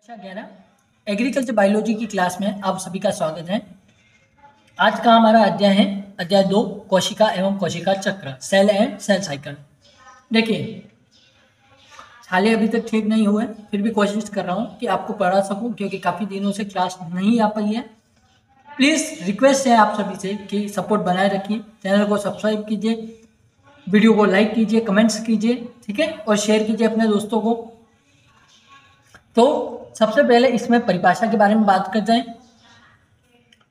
कक्षा 11 agriculture biology की class में आप सभी का स्वागत है। आज का हमारा अध्याय है अध्याय 2 कोशिका एवं कोशिका चक्र, सेल एंड सेल साइकिल। देखिए, छाले अभी तक ठीक नहीं हुए, फिर भी कोशिश कर रहा हूँ कि आपको पढ़ा सकूँ, क्योंकि काफ़ी दिनों से क्लास नहीं आ पाई है। प्लीज़ रिक्वेस्ट है आप सभी से कि सपोर्ट बनाए रखिए, चैनल को सब्सक्राइब कीजिए, वीडियो को लाइक कीजिए, कमेंट्स कीजिए, ठीक है, और शेयर कीजिए अपने दोस्तों को। तो सबसे पहले इसमें परिभाषा के बारे में बात करते हैं।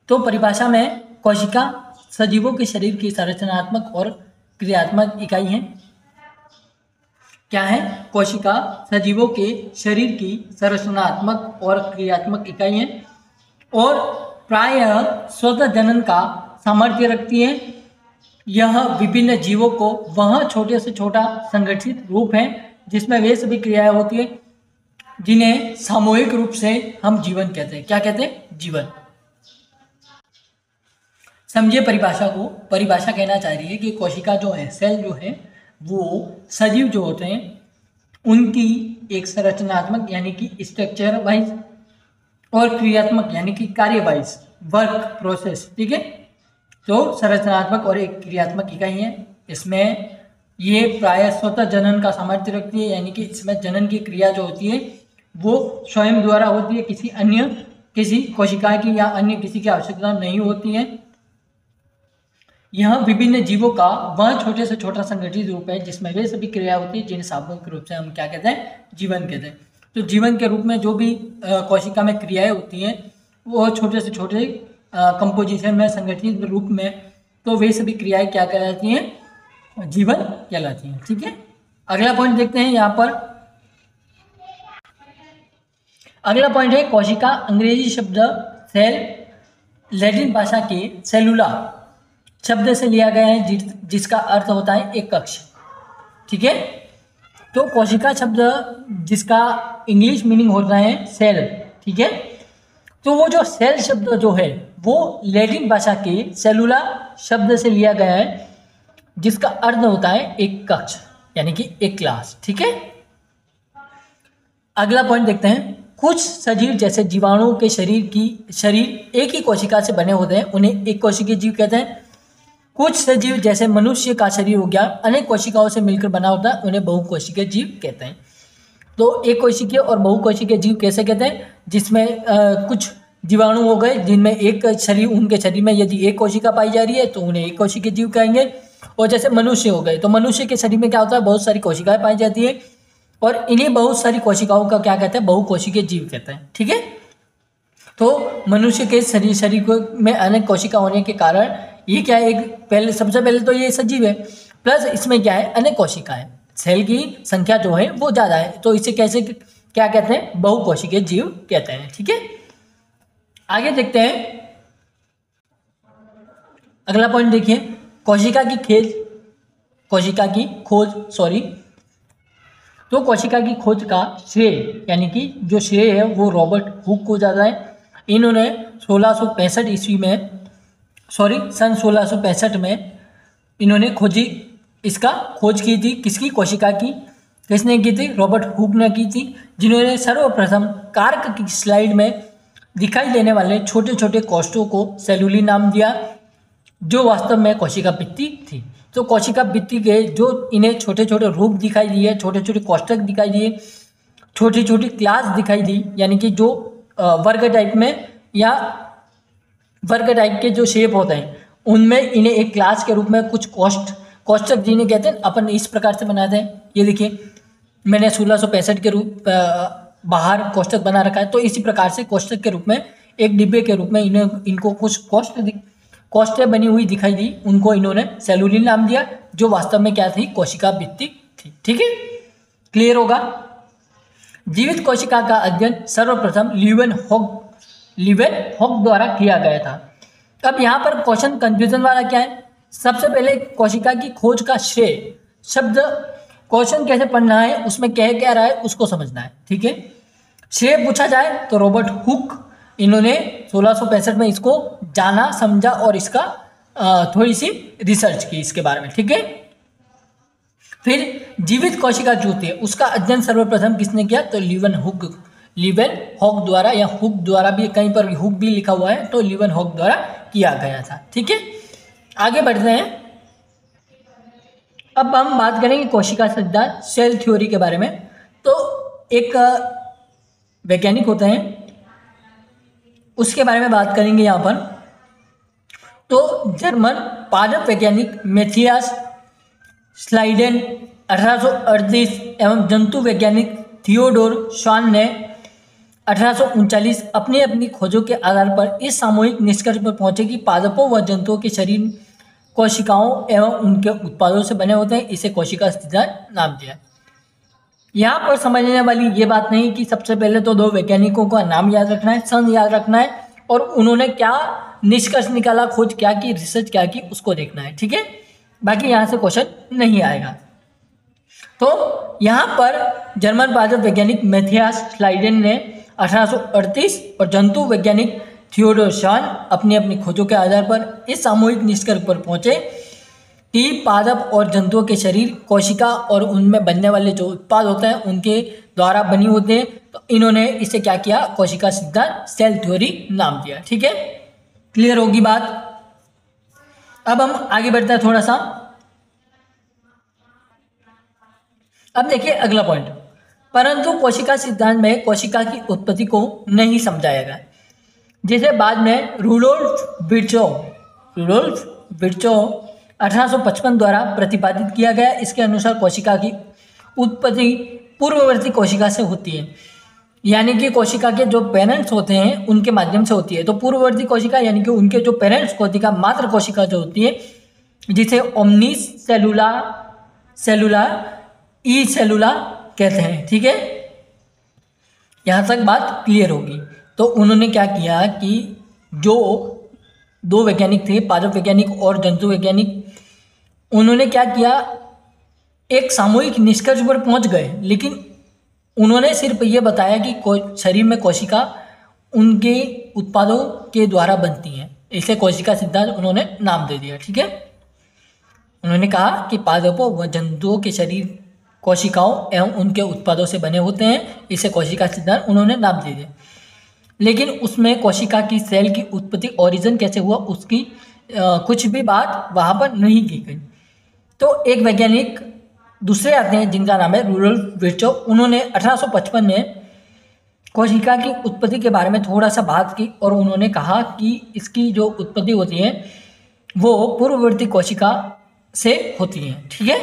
तो परिभाषा में कोशिका सजीवों के शरीर की संरचनात्मक और क्रियात्मक इकाई है। क्या है? कोशिका सजीवों के शरीर की संरचनात्मक और क्रियात्मक इकाई है और प्रायः स्वतः जनन का सामर्थ्य रखती है। यह विभिन्न जीवों को वह छोटे से छोटा संगठित रूप है जिसमें वे सभी क्रियाएं होती है जिन्हें सामूहिक रूप से हम जीवन कहते हैं। क्या कहते हैं? जीवन। समझिए परिभाषा को। परिभाषा कहना चाह रही है कि कोशिका जो है, सेल जो है, वो सजीव जो होते हैं उनकी एक संरचनात्मक यानी कि स्ट्रक्चर वाइज और क्रियात्मक यानी कि कार्य वाइज, वर्क प्रोसेस, ठीक है। तो संरचनात्मक और एक क्रियात्मक इकाई है। इसमें ये प्राय स्वतः जनन का सामर्थ्य रखती है, यानी कि इसमें जनन की क्रिया जो होती है वो स्वयं द्वारा होती है, किसी कोशिका की या अन्य किसी की आवश्यकता नहीं होती है। यह विभिन्न जीवों का वह छोटे से छोटा संगठित रूप है जिसमें वे सभी क्रिया होती है जिन्हें सामूहिक रूप से हम क्या कहते हैं? जीवन कहते हैं। तो जीवन के रूप में जो भी कोशिका में क्रियाएं होती हैं वो छोटे से छोटे कंपोजिशन में, संगठित रूप में, तो वे सभी क्रियाएं क्या कहलाती हैं? जीवन कहलाती हैं, ठीक है। अगला पॉइंट देखते हैं। यहाँ पर अगला पॉइंट है कोशिका। अंग्रेजी शब्द सेल लैटिन भाषा के सेलुला शब्द से लिया गया है जिसका अर्थ होता है एक कक्ष, ठीक है। तो कोशिका शब्द जिसका इंग्लिश मीनिंग होता है सेल, ठीक है। तो वो जो सेल शब्द जो है वो लैटिन भाषा के सेलुला शब्द से लिया गया है जिसका अर्थ होता है एक कक्ष यानी कि एक क्लास, ठीक है। अगला पॉइंट देखते हैं। कुछ सजीव जैसे जीवाणुओं के शरीर एक ही कोशिका से बने होते हैं, उन्हें एक कोशिकीय जीव कहते हैं। कुछ सजीव जैसे मनुष्य का शरीर हो गया, अनेक कोशिकाओं से मिलकर बना होता है, उन्हें बहुकोशिकीय जीव कहते हैं। तो एक कोशिकीय और बहुकोशिकीय जीव कैसे कहते हैं? जिसमें कुछ जीवाणु हो गए जिनमें एक शरीर, उनके शरीर में यदि एक कोशिका पाई जा रही है तो उन्हें एक कोशिकीय जीव कहेंगे। और जैसे मनुष्य हो गए तो मनुष्य के शरीर में क्या होता है? बहुत सारी कोशिकाएं पाई जाती है और इन्हीं बहुत सारी कोशिकाओं का क्या कहते हैं? बहुकोशिकीय जीव कहते हैं, ठीक है। तो मनुष्य के शरीर में अनेक कोशिका होने के कारण ये क्या है? सबसे पहले तो ये सजीव है, प्लस इसमें क्या है? अनेक कोशिकाएं, सेल की संख्या जो है वो ज़्यादा है, तो इसे कैसे क्या कहते हैं? बहुकोशिकीय जीव कहते हैं, ठीक है। आगे देखते हैं। अगला पॉइंट देखिए। कोशिका की खोज तो कोशिका की खोज का श्रेय यानी कि जो श्रेय है वो रॉबर्ट हुक को जाता है। इन्होंने 1665 ईस्वी में सन 1665 में इन्होंने खोज की थी। किसकी? कोशिका की। किसने की थी? रॉबर्ट हुक ने की थी, जिन्होंने सर्वप्रथम कार्क की स्लाइड में दिखाई देने वाले छोटे छोटे कोष्ठों को सेलुली नाम दिया, जो वास्तव में कोशिका भित्ति थी। तो कोशिका भित्ति के जो इन्हें छोटे छोटे रूप दिखाई दिए, छोटे छोटे कोष्ठक दिखाई दिए, छोटी छोटी क्लास दिखाई दी, यानी कि जो वर्ग टाइप में या वर्ग टाइप के जो शेप होते हैं उनमें इन्हें एक क्लास के रूप में कुछ कोष्ठक जिन्हें कहते हैं अपन इस प्रकार से बनाते हैं। ये देखिए, मैंने 1665 के रूप बाहर कोष्ठक बना रखा है, तो इसी प्रकार से कोष्ठक के रूप में एक डिब्बे के रूप में इनको कुछ कोष्ठें बनी हुई दिखाई दी, उनको इन्होंने सेलुलिन नाम दिया, जो वास्तव में क्या थी? कोशिका भित्ति थी, ठीक है। क्लियर होगा। जीवित कोशिका का अध्ययन सर्वप्रथम लीवेनहॉक द्वारा किया गया था। अब यहाँ पर क्वेश्चन कंफ्यूजन वाला क्या है? सबसे पहले कोशिका की खोज का श्रेय शब्द क्वेश्चन कैसे पढ़ना है, उसमें कह क्या रहा है उसको समझना है, ठीक है। श्रेय पूछा जाए तो रॉबर्ट हुक, इन्होंने 1665 में इसको जाना, समझा और इसका थोड़ी सी रिसर्च की इसके बारे में, ठीक है। फिर जीवित कोशिका जो होती है उसका अध्ययन सर्वप्रथम किसने किया? तो लीवेनहॉक लीवन हॉक द्वारा, या हुक द्वारा भी, कहीं पर हुक भी लिखा हुआ है, तो लीवन हॉक द्वारा किया गया था। ठीक है, आगे बढ़ते हैं। अब हम बात करेंगे कोशिका सिद्धांत, सेल थ्योरी के बारे में। तो एक वैज्ञानिक होते हैं, उसके बारे में बात करेंगे यहाँ पर। तो जर्मन पादप वैज्ञानिक मैथियास स्लाइडेन 1838 एवं जंतु वैज्ञानिक थियोडोर शॉन ने 1839 अपनी खोजों के आधार पर इस सामूहिक निष्कर्ष पर पहुंचे कि पादपों व जंतुओं के शरीर कोशिकाओं एवं उनके उत्पादों से बने होते हैं। इसे कोशिका सिद्धांत नाम दिया। यहाँ पर समझने वाली ये बात नहीं कि सबसे पहले तो दो वैज्ञानिकों का नाम याद रखना है, सन याद रखना है, और उन्होंने क्या निष्कर्ष निकाला, खोज क्या की, रिसर्च क्या की, उसको देखना है। ठीक है, बाकी यहाँ से क्वेश्चन नहीं आएगा। तो यहाँ पर जर्मन पादप वैज्ञानिक मैथियास स्लाइडेन ने 1838 और जंतु वैज्ञानिक थियोडोर शॉन अपनी खोजों के आधार पर इस सामूहिक निष्कर्ष पर पहुंचे कि पादप और जंतुओं के शरीर कोशिका और उनमें बनने वाले जो उत्पाद होते हैं उनके द्वारा बनी होते हैं। तो इन्होंने इसे क्या किया, कोशिका सिद्धांत, सेल थ्योरी नाम दिया। ठीक है, क्लियर होगी बात। अब हम आगे बढ़ते हैं थोड़ा सा। अब देखिए अगला पॉइंट, परंतु कोशिका सिद्धांत में कोशिका की उत्पत्ति को नहीं समझाया गया, जिसे बाद में रुडोल्फ विर्चोव 1855 द्वारा प्रतिपादित किया गया। इसके अनुसार कोशिका की उत्पत्ति पूर्ववर्ती कोशिका से होती है, यानी कि कोशिका के जो पेरेंट्स होते हैं उनके माध्यम से होती है। तो पूर्ववर्ती कोशिका यानी कि उनके जो पेरेंट्स कोशिका, मात्र कोशिका जो होती है, जिसे ओमनिस सेलुला ई सेलुला कहते हैं। ठीक है, यहाँ तक बात क्लियर होगी। तो उन्होंने क्या किया कि जो दो वैज्ञानिक थे, पादप वैज्ञानिक और जंतु वैज्ञानिक, उन्होंने क्या किया, एक सामूहिक निष्कर्ष पर पहुंच गए, लेकिन उन्होंने सिर्फ ये बताया कि शरीर में कोशिका उनके उत्पादों के द्वारा बनती हैं। इसे कोशिका सिद्धांत उन्होंने नाम दे दिया। ठीक है, उन्होंने कहा कि पादपों व जंतुओं के शरीर कोशिकाओं एवं उनके उत्पादों से बने होते हैं। इसे कोशिका सिद्धांत उन्होंने नाम दे दिया, लेकिन उसमें कोशिका की सेल की उत्पत्ति, ओरिजिन कैसे हुआ, उसकी कुछ भी बात वहाँ पर नहीं की गई। तो एक वैज्ञानिक दूसरे आते हैं जिनका नाम है रुडोल्फ विर्चोव। उन्होंने 1855 में कोशिका की उत्पत्ति के बारे में थोड़ा सा बात की और उन्होंने कहा कि इसकी जो उत्पत्ति होती है वो पूर्ववर्ती कोशिका से होती है। ठीक है,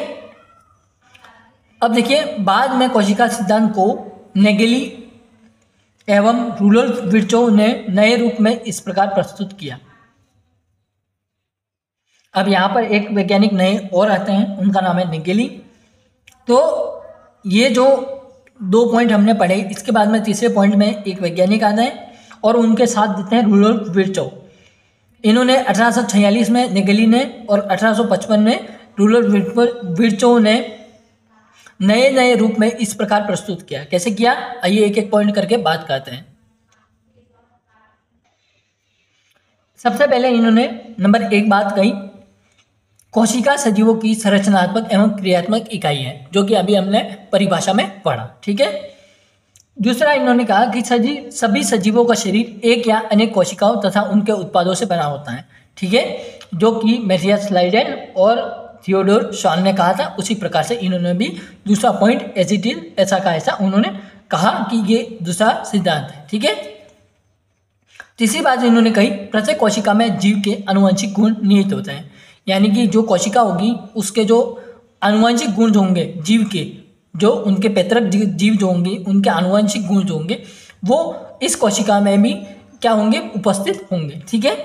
अब देखिए बाद में कोशिका सिद्धांत को नेगेली एवं रुडोल्फ विर्चोव ने नए रूप में इस प्रकार प्रस्तुत किया। अब यहाँ पर एक वैज्ञानिक नए और आते हैं, उनका नाम है नेगेली। तो ये जो दो पॉइंट हमने पढ़े, इसके बाद में तीसरे पॉइंट में एक वैज्ञानिक आते हैं और उनके साथ देते हैं रुडोल्फ विर्चोव। इन्होंने 1846 में नेगेली ने और 1855 में रुडोल्फ विर्चोव ने नए रूप में इस प्रकार प्रस्तुत किया। कैसे किया, आइए एक एक पॉइंट करके बात करते हैं। सबसे पहले इन्होंने नंबर 1 बात कही, कोशिका सजीवों की संरचनात्मक एवं क्रियात्मक इकाई है, जो कि अभी हमने परिभाषा में पढ़ा। ठीक है, दूसरा इन्होंने कहा कि सभी सजीवों का शरीर एक या अनेक कोशिकाओं तथा उनके उत्पादों से बना होता है। ठीक है, जो कि मैथियास स्लाइडेन और थियोडोर शॉन ने कहा था, उसी प्रकार से इन्होंने भी दूसरा पॉइंट एज इट इज, ऐसा का ऐसा उन्होंने कहा कि ये दूसरा सिद्धांत है। ठीक है, तीसरी बात इन्होंने कही, प्रत्येक कोशिका में जीव के आनुवंशिक गुण निहित होते हैं, यानी कि जो कोशिका होगी उसके जो आनुवंशिक गुण जो होंगे जीव के, जो उनके पैतृक जीव जो होंगे, उनके आनुवंशिक गुण जो होंगे वो इस कोशिका में भी क्या होंगे, उपस्थित होंगे। ठीक है,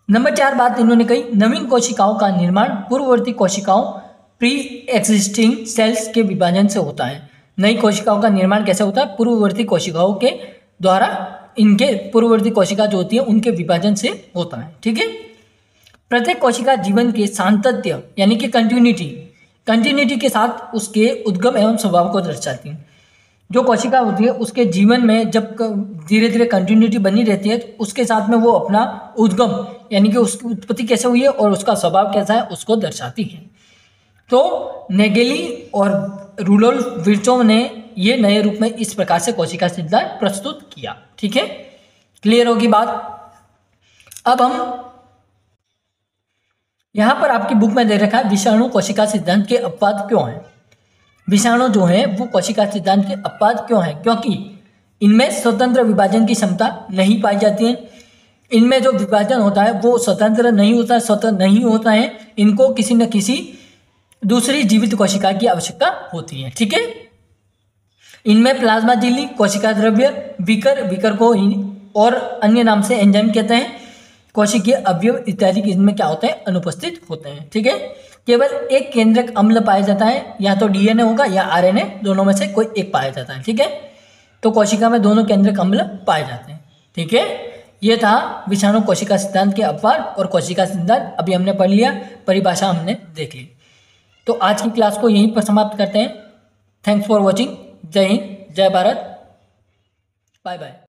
नंबर 4 बात इन्होंने कही, नवीन कोशिकाओं का निर्माण पूर्ववर्ती कोशिकाओं प्री एग्जिस्टिंग सेल्स के विभाजन से होता है। नई कोशिकाओं का निर्माण कैसे होता है, पूर्ववर्ती कोशिकाओं के द्वारा, इनके पूर्ववर्ती कोशिका जो होती है उनके विभाजन से होता है। ठीक है, प्रत्येक कोशिका जीवन के सातत्य यानी कि कंटिन्यूटी के साथ उसके उद्गम एवं स्वभाव को दर्शाती है। जो कोशिका होती है उसके जीवन में जब धीरे धीरे कंटिन्यूटी बनी रहती है, तो उसके साथ में वो अपना उद्गम यानी कि उसकी उत्पत्ति कैसे हुई है और उसका स्वभाव कैसा है उसको दर्शाती है। तो नेगेली और रुडोल्फ विर्चोव ने ये नए रूप में इस प्रकार से कोशिका सिद्धांत प्रस्तुत किया। ठीक है, क्लियर होगी बात। अब हम यहां पर आपकी बुक में दे रखा है विषाणु कोशिका सिद्धांत के अपवाद क्यों हैं। विषाणु जो है वो कोशिका सिद्धांत के अपवाद क्यों हैं, क्योंकि इनमें स्वतंत्र विभाजन की क्षमता नहीं पाई जाती है। इनमें जो विभाजन होता है वो स्वतंत्र नहीं होता है, स्वतंत्र नहीं होता है। इनको किसी न किसी दूसरी जीवित कोशिका की आवश्यकता होती है। ठीक है, इनमें प्लाज्मा झिल्ली, कोशिका द्रव्य, विकर को और अन्य नाम से एंजाइम कहते हैं, कोशिकीय अवयव इत्यादि इनमें क्या होते हैं, अनुपस्थित होते हैं। ठीक है, केवल एक केंद्रक अम्ल पाया जाता है, या तो डीएनए होगा या आरएनए, दोनों में से कोई एक पाया जाता है। ठीक है, तो कोशिका में दोनों केंद्रक अम्ल पाए जाते हैं। ठीक है, ये था विषाणु कोशिका सिद्धांत के अपवाद और कोशिका सिद्धांत अभी हमने पढ़ लिया, परिभाषा हमने देख ली। तो आज की क्लास को यहीं पर समाप्त करते हैं। Thanks for watching. जय हिंद, जय भारत, बाय बाय।